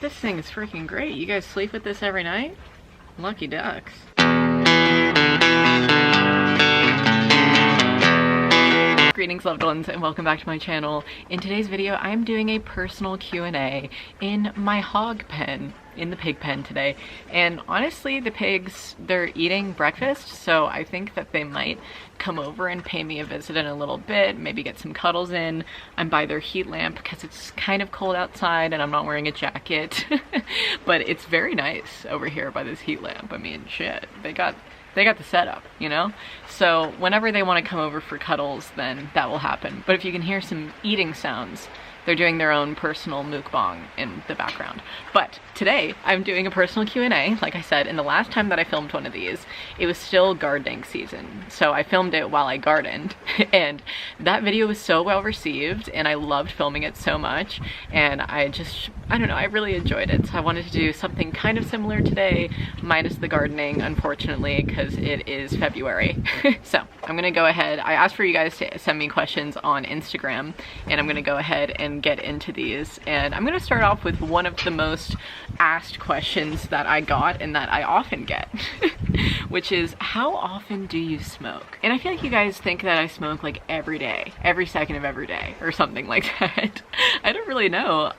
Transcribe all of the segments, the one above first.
This thing is freaking great. You guys sleep with this every night? Lucky ducks. Greetings, loved ones, and welcome back to my channel. In today's video, I'm doing a personal Q&A in my hog pen, in the pig pen today. And honestly, the pigs, they're eating breakfast, so I think that they might come over and pay me a visit in a little bit, maybe get some cuddles in. I'm by their heat lamp because it's kind of cold outside and I'm not wearing a jacket. But it's very nice over here by this heat lamp. I mean, shit, they got the setup, you know? So whenever they want to come over for cuddles, then that will happen. But if you can hear some eating sounds, they're doing their own personal mukbang in the background. But today, I'm doing a personal Q&A, like I said, and the last time that I filmed one of these, it was still gardening season. So I filmed it while I gardened, and that video was so well received, and I loved filming it so much, and I don't know, I really enjoyed it. So I wanted to do something kind of similar today, minus the gardening, unfortunately, because it is February. So I'm gonna go ahead, I asked for you guys to send me questions on Instagram, and I'm gonna go ahead and get into these. And I'm gonna start off with one of the most asked questions that I got and that I often get, which is, how often do you smoke? And I feel like you guys think that I smoke like every day, every second of every day, or something like that. I don't really know,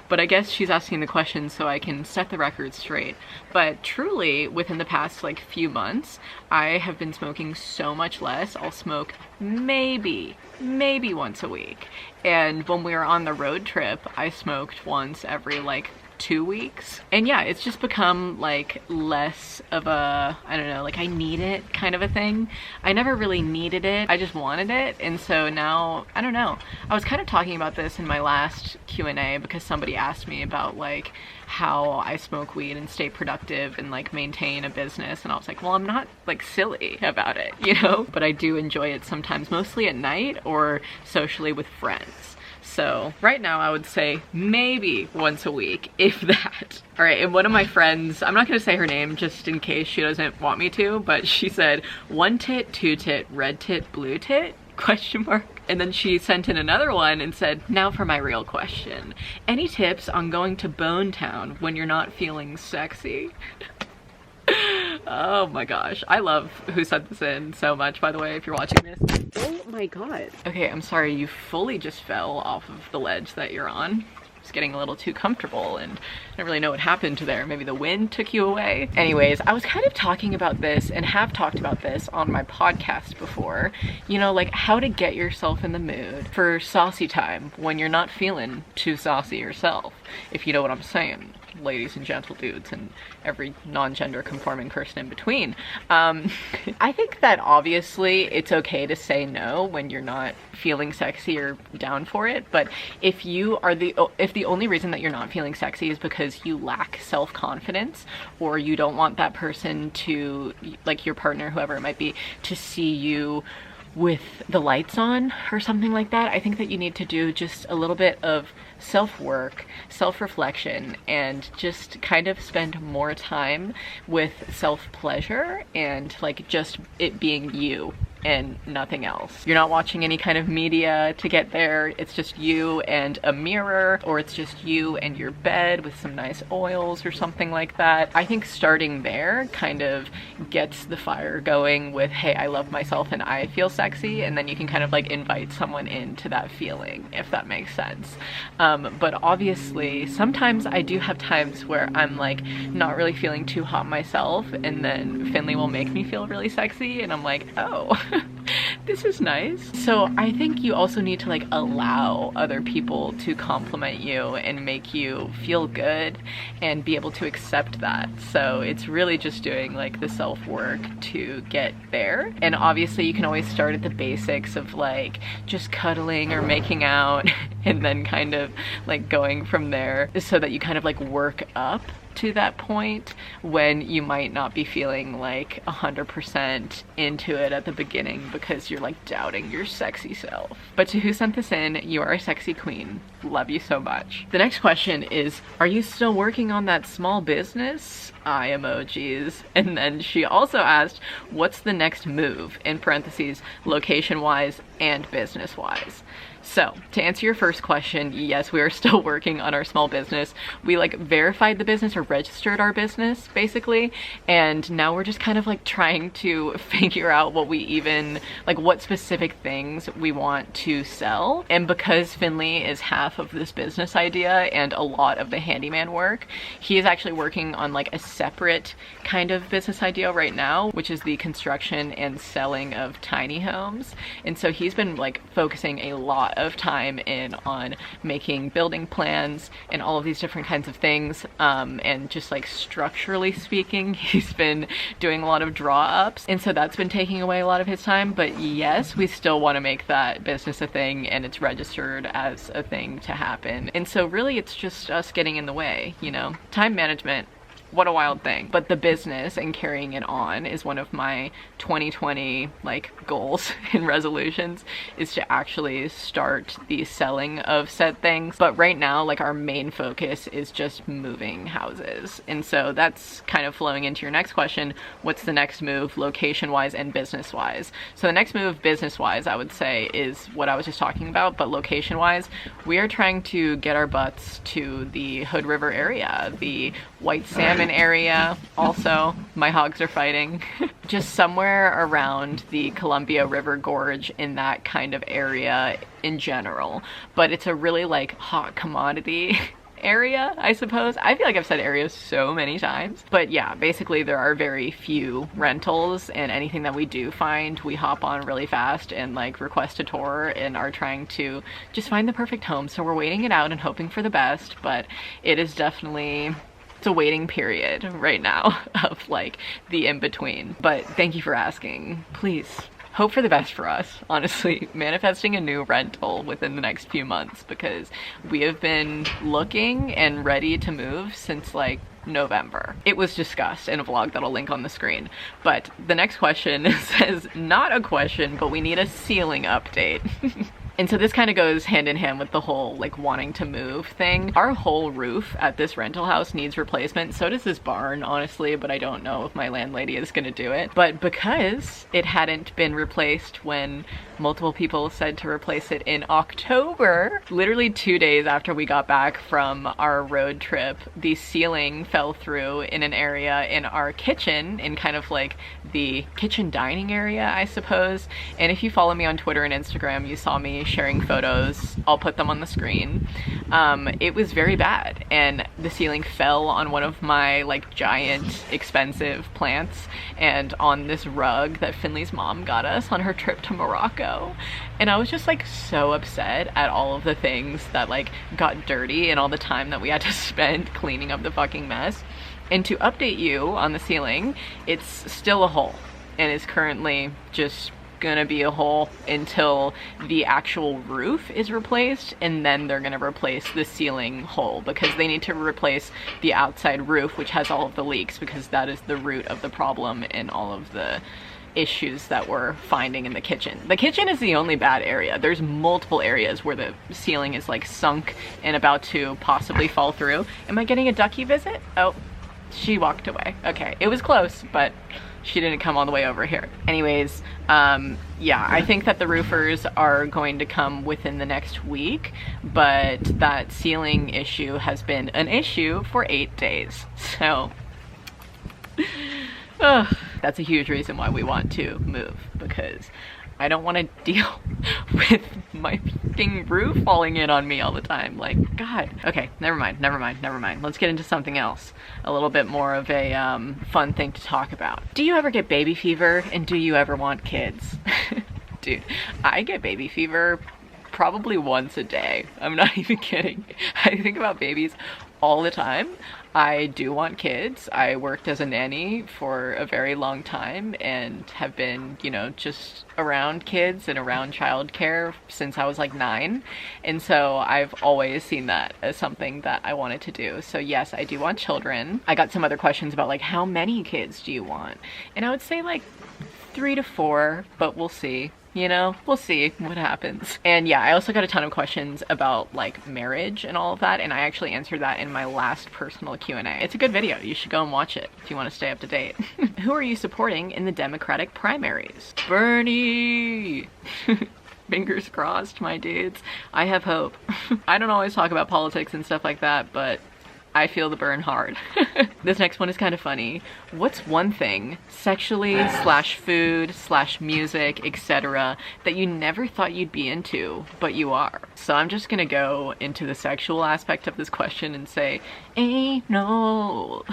but I guess she's asking the question so I can set the record straight. But truly, within the past like few months, I have been smoking so much less. I'll smoke maybe once a week. And when we were on the road trip, I smoked once every like 2 weeks. And yeah, it's just become like less of a, I don't know, like I need it kind of a thing. I never really needed it, I just wanted it. And so now, I don't know. I was kind of talking about this in my last Q&A because somebody asked me about like how I smoke weed and stay productive and like maintain a business, and I was like, well, I'm not like silly about it, you know? But I do enjoy it sometimes, mostly at night or socially with friends. So right now I would say maybe once a week, if that. All right, and one of my friends, I'm not gonna say her name just in case she doesn't want me to, but she said, 1 tit, 2 tit, red tit, blue tit? Question mark. And then she sent in another one and said, now for my real question. Any tips on going to Bone Town when you're not feeling sexy? Oh my gosh, I love who sent this in so much, by the way, if you're watching this. Oh my god. Okay, I'm sorry, you fully just fell off of the ledge that you're on. It's getting a little too comfortable and I don't really know what happened there. Maybe the wind took you away. Anyways, I was kind of talking about this and have talked about this on my podcast before. You know, like how to get yourself in the mood for saucy time when you're not feeling too saucy yourself, if you know what I'm saying, ladies and gentle dudes and every non-gender conforming person in between. I think that obviously it's okay to say no when you're not feeling sexy or down for it, but if the only reason that you're not feeling sexy is because you lack self-confidence, or you don't want that person to, like your partner, whoever it might be, to see you with the lights on or something like that, I think that you need to do just a little bit of self-work, self-reflection, and just kind of spend more time with self-pleasure and like just it being you and nothing else. You're not watching any kind of media to get there. It's just you and a mirror, or it's just you and your bed with some nice oils or something like that. I think starting there kind of gets the fire going with, hey, I love myself and I feel sexy, and then you can kind of like invite someone into that feeling, if that makes sense. But obviously sometimes I do have times where I'm like not really feeling too hot myself, and then Finley will make me feel really sexy and I'm like, oh, this is nice. So I think you also need to like allow other people to compliment you and make you feel good and be able to accept that. So it's really just doing like the self-work to get there. And obviously you can always start at the basics of like just cuddling or making out and then kind of like going from there, so that you kind of like work up to that point when you might not be feeling like 100% into it at the beginning because you're like doubting your sexy self. But to who sent this in, you are a sexy queen. Love you so much. The next question is, are you still working on that small business? Eye emojis. And then she also asked, what's the next move, in parentheses, location wise and business wise? So to answer your first question, yes, we are still working on our small business. We like verified the business or registered our business basically, and now we're just kind of like trying to figure out what we even, like what specific things we want to sell. And because Finley is half of this business idea and a lot of the handyman work, he is actually working on like a separate kind of business idea right now, which is the construction and selling of tiny homes. And so he's been like focusing a lot of time in on making building plans and all of these different kinds of things, and just like structurally speaking, he's been doing a lot of draw ups, and so that's been taking away a lot of his time. But yes, we still want to make that business a thing, and it's registered as a thing to happen. And so really it's just us getting in the way, you know. Time management, what a wild thing. But the business and carrying it on is one of my 2020 like goals and resolutions, is to actually start the selling of said things. But right now, like our main focus is just moving houses. And so that's kind of flowing into your next question. What's the next move location wise and business wise? So the next move business wise, I would say, is what I was just talking about, but location wise, we are trying to get our butts to the Hood River area, the White Salmon area. Also, my hogs are fighting. Just somewhere around the Columbia River Gorge, in that kind of area in general. But it's a really like hot commodity area, I suppose. I feel like I've said area so many times. But yeah, basically there are very few rentals, and anything that we do find, we hop on really fast and like request a tour and are trying to just find the perfect home. So we're waiting it out and hoping for the best, but it is definitely, it's a waiting period right now of like the in-between. But thank you for asking. Please hope for the best for us, honestly. Manifesting a new rental within the next few months, because we have been looking and ready to move since like November. It was discussed in a vlog that I'll link on the screen. But the next question says, not a question, but we need a ceiling update. And so this kind of goes hand in hand with the whole like wanting to move thing. Our whole roof at this rental house needs replacement. So does this barn, honestly, but I don't know if my landlady is gonna do it. But because it hadn't been replaced when multiple people said to replace it in October, literally 2 days after we got back from our road trip, the ceiling fell through in an area in our kitchen, in kind of like the kitchen dining area, I suppose. And if you follow me on Twitter and Instagram, you saw me sharing photos. I'll put them on the screen. It was very bad, and the ceiling fell on one of my like giant expensive plants and on this rug that Finley's mom got us on her trip to Morocco. And I was just like so upset at all of the things that like got dirty and all the time that we had to spend cleaning up the fucking mess. And to update you on the ceiling, it's still a hole and is currently just gonna be a hole until the actual roof is replaced, and then they're gonna replace the ceiling hole, because they need to replace the outside roof, which has all of the leaks, because that is the root of the problem and all of the issues that we're finding in the kitchen. The kitchen is the only bad area. There's multiple areas where the ceiling is like sunk and about to possibly fall through. Am I getting a ducky visit? Oh, she walked away. Okay, it was close, but she didn't come all the way over here. Anyways, yeah, I think that the roofers are going to come within the next week, but that ceiling issue has been an issue for 8 days. So, that's a huge reason why we want to move, because I don't want to deal with my fucking roof falling in on me all the time. Like, God. Okay, never mind. Let's get into something else. A little bit more of a fun thing to talk about. Do you ever get baby fever, and do you ever want kids? Dude, I get baby fever probably once a day. I'm not even kidding. I think about babies all the time. I do want kids. I worked as a nanny for a very long time and have been, you know, just around kids and around childcare since I was like 9. And so I've always seen that as something that I wanted to do. So yes, I do want children. I got some other questions about like, how many kids do you want? And I would say like 3 to 4, but we'll see. You know, we'll see what happens. And yeah, I also got a ton of questions about like marriage and all of that, and I actually answered that in my last personal Q&A. It's a good video. You should go and watch it if you want to stay up to date. Who are you supporting in the Democratic primaries? Bernie! Fingers crossed, my dudes. I have hope. I don't always talk about politics and stuff like that, but I feel the burn hard. This next one is kind of funny. What's one thing, sexually / food / music, etc., that you never thought you'd be into, but you are? So I'm just gonna go into the sexual aspect of this question and say, anal.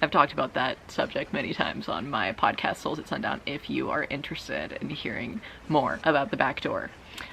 I've talked about that subject many times on my podcast, Souls at Sundown, if you are interested in hearing more about the back door.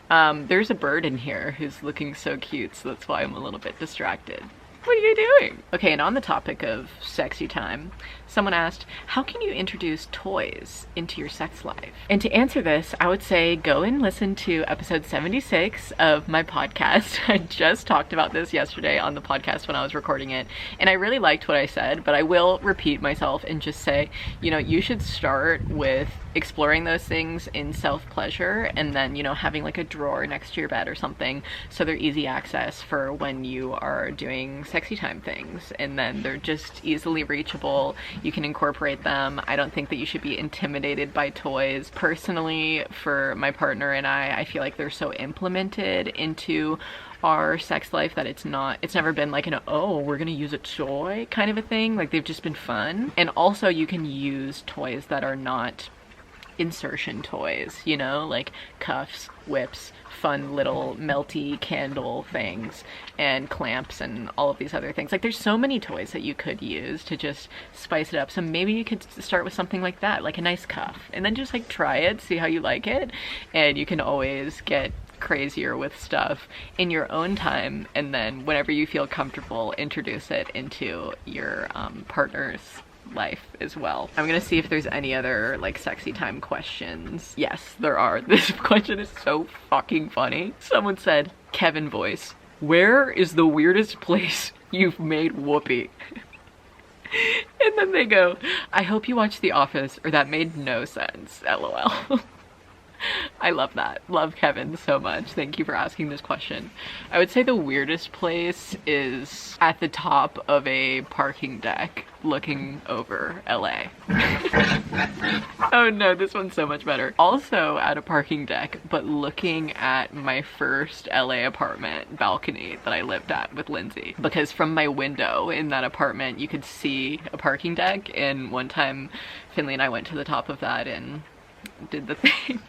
There's a bird in here who's looking so cute, so that's why I'm a little bit distracted. What are you doing? Okay, and on the topic of sexy time, someone asked, how can you introduce toys into your sex life? And to answer this, I would say go and listen to episode 76 of my podcast. I just talked about this yesterday on the podcast when I was recording it, and I really liked what I said, but I will repeat myself and just say, you know, you should start with exploring those things in self-pleasure, and then, you know, having like a drawer next to your bed or something so they're easy access for when you are doing sexy time things, and then they're just easily reachable. You can incorporate them. I don't think that you should be intimidated by toys. Personally, for my partner and I feel like they're so implemented into our sex life that it's never been like an, oh, we're gonna use a toy kind of a thing. Like, they've just been fun. And also you can use toys that are not insertion toys, you know, like cuffs, whips, fun little melty candle things, and clamps, and all of these other things. Like, there's so many toys that you could use to just spice it up. So maybe you could start with something like that, like a nice cuff, and then just like try it, see how you like it, and you can always get crazier with stuff in your own time, and then whenever you feel comfortable, introduce it into your partner's life as well. I'm gonna see if there's any other like sexy time questions. Yes, there are. This question is so fucking funny. Someone said, Kevin voice, where is the weirdest place you've made whoopee? And then they go, I hope you watch The Office, or that made no sense, LOL. I love that. Love Kevin so much. Thank you for asking this question. I would say the weirdest place is at the top of a parking deck looking over LA. Oh no, this one's so much better. Also at a parking deck, but looking at my first LA apartment balcony that I lived at with Lindsay. Because from my window in that apartment, you could see a parking deck, and one time Finley and I went to the top of that and did the thing.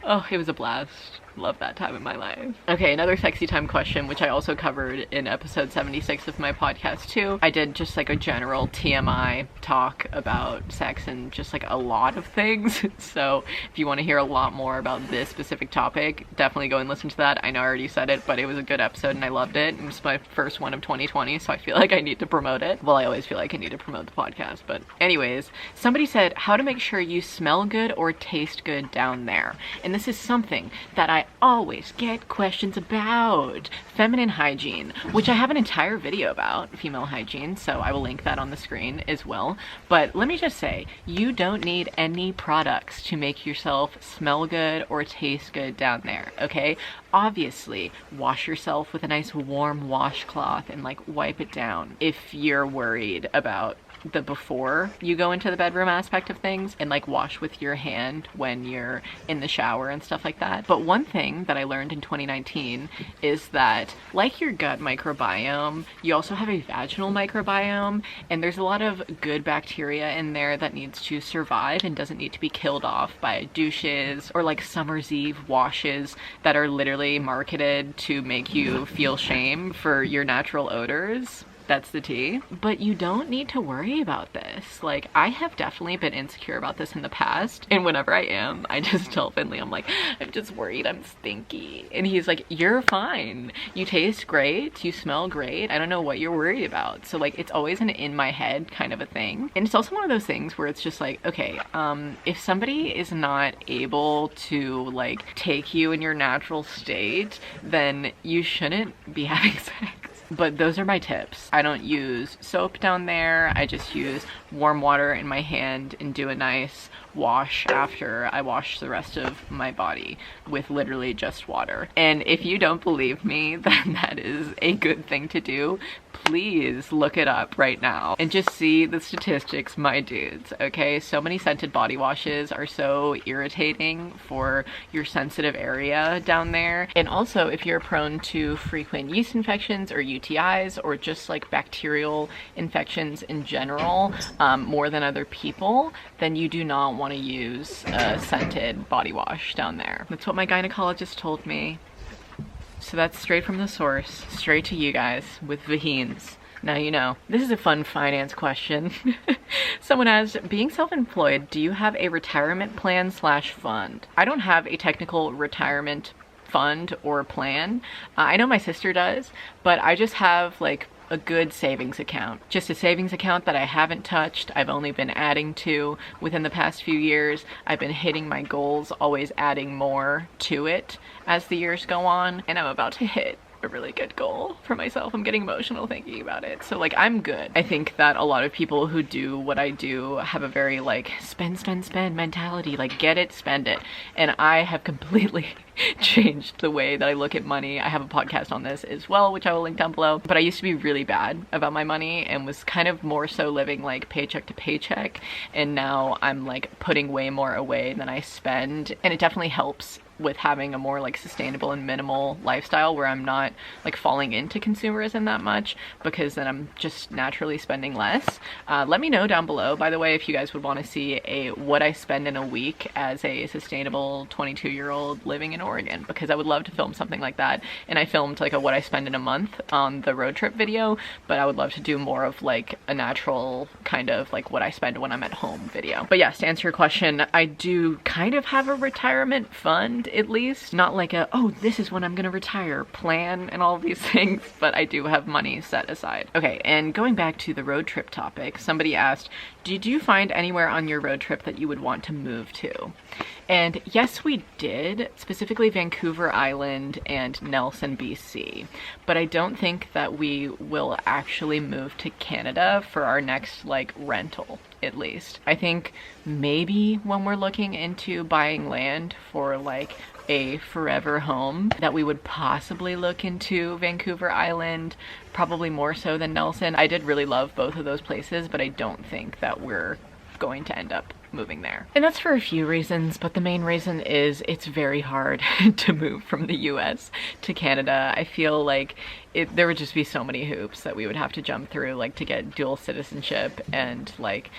Oh, it was a blast. Love that time in my life. Okay, another sexy time question, which I also covered in episode 76 of my podcast too. I did just like a general TMI talk about sex and just like a lot of things. So if you want to hear a lot more about this specific topic, definitely go and listen to that. I know I already said it, but it was a good episode and I loved it. It was my first one of 2020, so I feel like I need to promote it. Well, I always feel like I need to promote the podcast, but anyways, somebody said how to make sure you smell good or taste good down there. And this is something that I always get questions about. Feminine hygiene, which I have an entire video about female hygiene, so I will link that on the screen as well. But let me just say, you don't need any products to make yourself smell good or taste good down there, okay? Obviously, wash yourself with a nice warm washcloth and like wipe it down if you're worried about the before you go into the bedroom aspect of things, and like wash with your hand when you're in the shower and stuff like that. But one thing that I learned in 2019 is that like your gut microbiome, you also have a vaginal microbiome, and there's a lot of good bacteria in there that needs to survive and doesn't need to be killed off by douches or like summer's eve washes that are literally marketed to make you feel shame for your natural odors. That's the tea. But you don't need to worry about this. Like, I have definitely been insecure about this in the past, and whenever I am, I just tell Finley, I'm like, I'm just worried I'm stinky. And he's like, you're fine. You taste great. You smell great. I don't know what you're worried about. So like, it's always an in my head kind of a thing. And it's also one of those things where it's just like, okay, if somebody is not able to like take you in your natural state, then you shouldn't be having sex. But those are my tips. I don't use soap down there. I just use warm water in my hand and do a nice wash after I wash the rest of my body with literally just water. And if you don't believe me, then that is a good thing to do. please look it up right now and just see the statistics, my dudes, okay? So many scented body washes are so irritating for your sensitive area down there. And also, if you're prone to frequent yeast infections or UTIs or just like bacterial infections in general, more than other people, then you do not want to use a scented body wash down there. That's what my gynecologist told me. So that's straight from the source, straight to you guys with Vahines. Now you know. This is a fun finance question. Someone asked, being self-employed, do you have a retirement plan / fund? I don't have a technical retirement fund or plan. I know my sister does, but I just have like a good savings account. Just a savings account that I haven't touched. I've only been adding to within the past few years. I've been hitting my goals, always adding more to it as the years go on, and I'm about to hit a really good goal for myself. I'm getting emotional thinking about it. So like, I'm good. I think that a lot of people who do what I do have a very like spend mentality, like get it, spend it. And I have completely changed the way that I look at money. I have a podcast on this as well, which I will link down below. But I used to be really bad about my money and was kind of more so living like paycheck to paycheck. And now I'm like putting way more away than I spend. And it definitely helps with having a more like sustainable and minimal lifestyle where I'm not like falling into consumerism that much, because then I'm just naturally spending less. Let me know down below, by the way, if you guys would want to see a what I spend in a week as a sustainable 22-year-old living in Oregon, because I would love to film something like that. And I filmed like a what I spend in a month on the road trip video, but I would love to do more of like a natural kind of like what I spend when I'm at home video. But yes, to answer your question, I do kind of have a retirement fund, at least. Not like a, oh, this is when I'm gonna retire plan and all of these things, but I do have money set aside. Okay, and going back to the road trip topic, somebody asked, did you find anywhere on your road trip that you would want to move to? And yes, we did, specifically Vancouver Island and Nelson, BC. But I don't think that we will actually move to Canada for our next like rental, at least. I think maybe when we're looking into buying land for like a forever home, that we would possibly look into Vancouver Island, probably more so than Nelson. I did really love both of those places, but I don't think that we're going to end up moving there. And that's for a few reasons, but the main reason is it's very hard to move from the US to Canada. I feel like there would just be so many hoops that we would have to jump through, like to get dual citizenship, and like,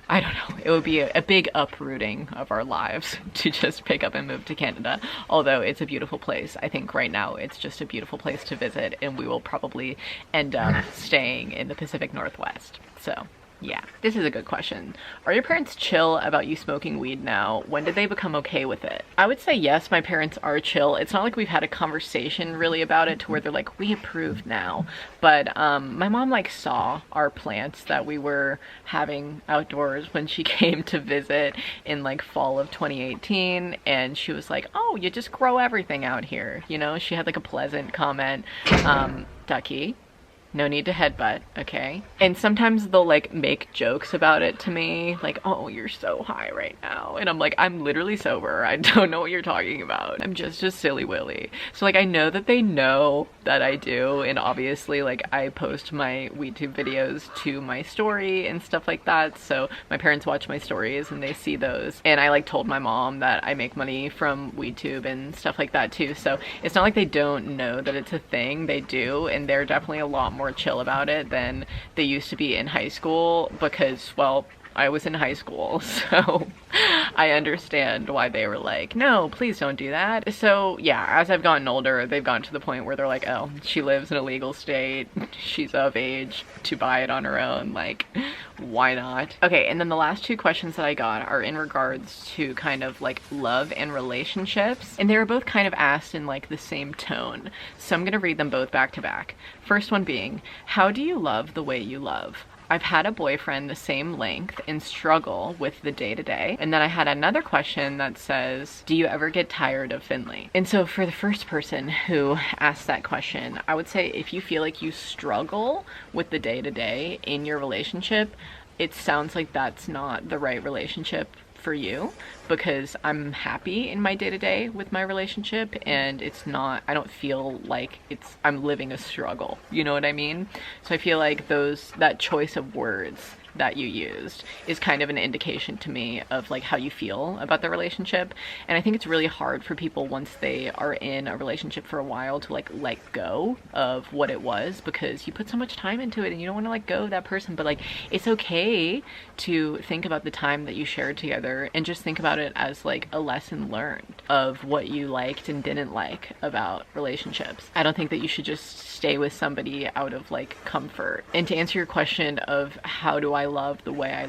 I don't know, it would be a big uprooting of our lives to just pick up and move to Canada. Although it's a beautiful place. I think right now it's just a beautiful place to visit, and we will probably end up staying in the Pacific Northwest. So yeah, this is a good question. Are your parents chill about you smoking weed now? When did they become okay with it? I would say yes, my parents are chill. It's not like we've had a conversation really about it to where they're like, we approve now. But my mom like saw our plants that we were having outdoors when she came to visit in like fall of 2018. And she was like, oh, you just grow everything out here. You know, she had like a pleasant comment. Ducky, no need to headbutt, okay? And sometimes they'll like make jokes about it to me, like, oh, you're so high right now. And I'm like, I'm literally sober. I don't know what you're talking about. I'm just a silly willy. So like, I know that they know that I do. And obviously like I post my WeedTube videos to my story and stuff like that. So my parents watch my stories and they see those. And I like told my mom that I make money from WeedTube and stuff like that too. So it's not like they don't know that it's a thing. They do. And they're definitely a lot more chill about it than they used to be in high school, because, well, I was in high school, so I understand why they were like, no, please don't do that. So yeah, as I've gotten older, they've gotten to the point where they're like, oh, she lives in a legal state, she's of age to buy it on her own, like, why not? Okay, and then the last two questions that I got are in regards to kind of like love and relationships, and they were both kind of asked in like the same tone, so I'm gonna read them both back to back. First one being, how do you love the way you love? I've had a boyfriend the same length and struggle with the day-to-day. And then I had another question that says, do you ever get tired of Finley? And so for the first person who asked that question, I would say if you feel like you struggle with the day-to-day in your relationship, it sounds like that's not the right relationship for you, because I'm happy in my day-to-day with my relationship, and it's not, I don't feel like I'm living a struggle, you know what I mean? So I feel like that choice of words that you used is kind of an indication to me of like how you feel about the relationship. And I think it's really hard for people once they are in a relationship for a while to like let go of what it was, because you put so much time into it and you don't want to let go of that person. But like, it's okay to think about the time that you shared together and just think about it as like a lesson learned of what you liked and didn't like about relationships. I don't think that you should just stay with somebody out of like comfort. And to answer your question of how do I love the way I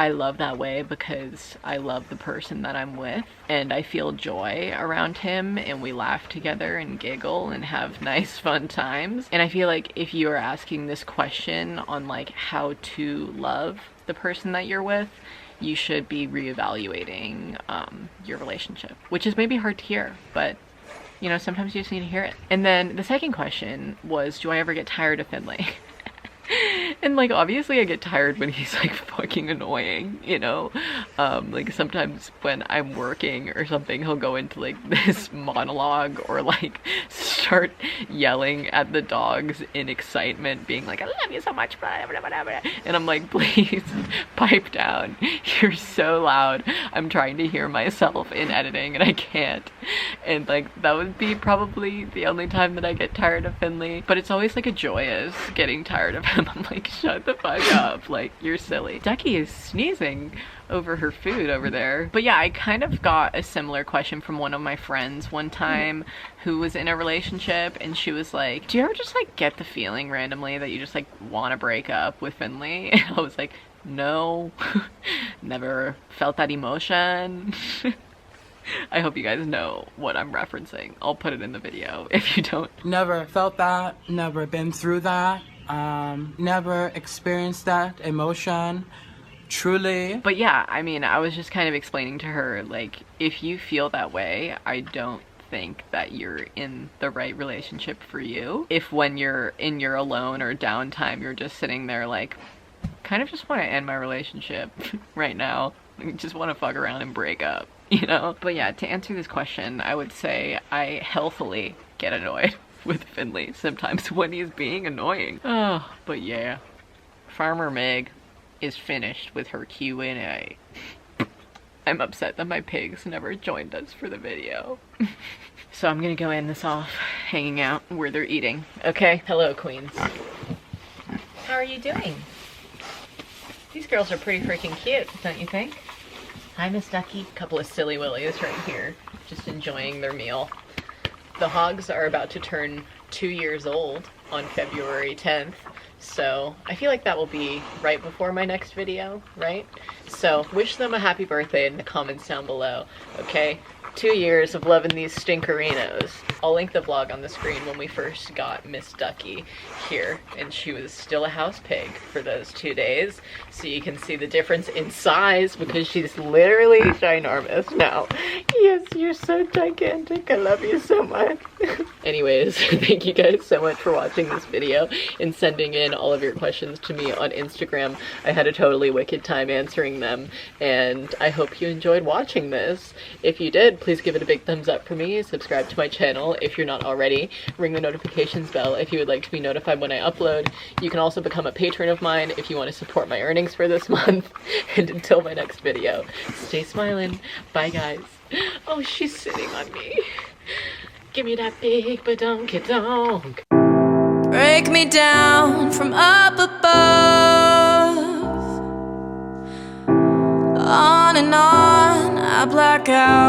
love that way because I love the person that I'm with, and I feel joy around him, and we laugh together and giggle and have nice fun times. And I feel like if you are asking this question on like how to love the person that you're with, you should be reevaluating your relationship, which is maybe hard to hear, but you know, sometimes you just need to hear it. And then the second question was, do I ever get tired of Finley? And like, obviously I get tired when he's like fucking annoying, you know? Like sometimes when I'm working or something, he'll go into like this monologue or like start yelling at the dogs in excitement, being like, I love you so much, blah, blah, blah, blah. And I'm like, please pipe down. You're so loud. I'm trying to hear myself in editing and I can't. And like, that would be probably the only time that I get tired of Finley. But it's always like a joyous getting tired of him. I'm like, shut the fuck up, like, you're silly. Ducky is sneezing over her food over there. But yeah, I kind of got a similar question from one of my friends one time who was in a relationship, and she was like, do you ever just like get the feeling randomly that you just like want to break up with Finley? And I was like, no, never felt that emotion. I hope you guys know what I'm referencing. I'll put it in the video if you don't. Never felt that, never been through that. Never experienced that emotion, truly. But yeah, I mean, I was just kind of explaining to her, like, if you feel that way, I don't think that you're in the right relationship for you. If when you're in your alone or downtime, you're just sitting there like, kind of just want to end my relationship right now. I just want to fuck around and break up, you know? But yeah, to answer this question, I would say I healthily get annoyed with Finley sometimes when he's being annoying. Oh, but yeah, Farmer Meg is finished with her Q&A. I'm upset that my pigs never joined us for the video. So I'm gonna go end this off hanging out where they're eating. Okay, hello queens. How are you doing? These girls are pretty freaking cute, don't you think? Hi, Miss Ducky. Couple of silly willies right here, just enjoying their meal. The hogs are about to turn 2 years old on February 10th, so I feel like that will be right before my next video, right? So wish them a happy birthday in the comments down below, okay? 2 years of loving these stinkerinos. I'll link the vlog on the screen when we first got Miss Ducky here, and she was still a house pig for those 2 days, so you can see the difference in size because she's literally ginormous now. Yes, you're so gigantic. I love you so much. Anyways, thank you guys so much for watching this video and sending in all of your questions to me on Instagram. I had a totally wicked time answering them, and I hope you enjoyed watching this. If you did, please give it a big thumbs up for me. Subscribe to my channel if you're not already. Ring the notifications bell if you would like to be notified when I upload. You can also become a patron of mine if you want to support my earnings for this month. And until my next video, stay smiling. Bye guys. Oh, she's sitting on me. Give me that big badonk-a-donk. Break me down from up above. On and on, I black out.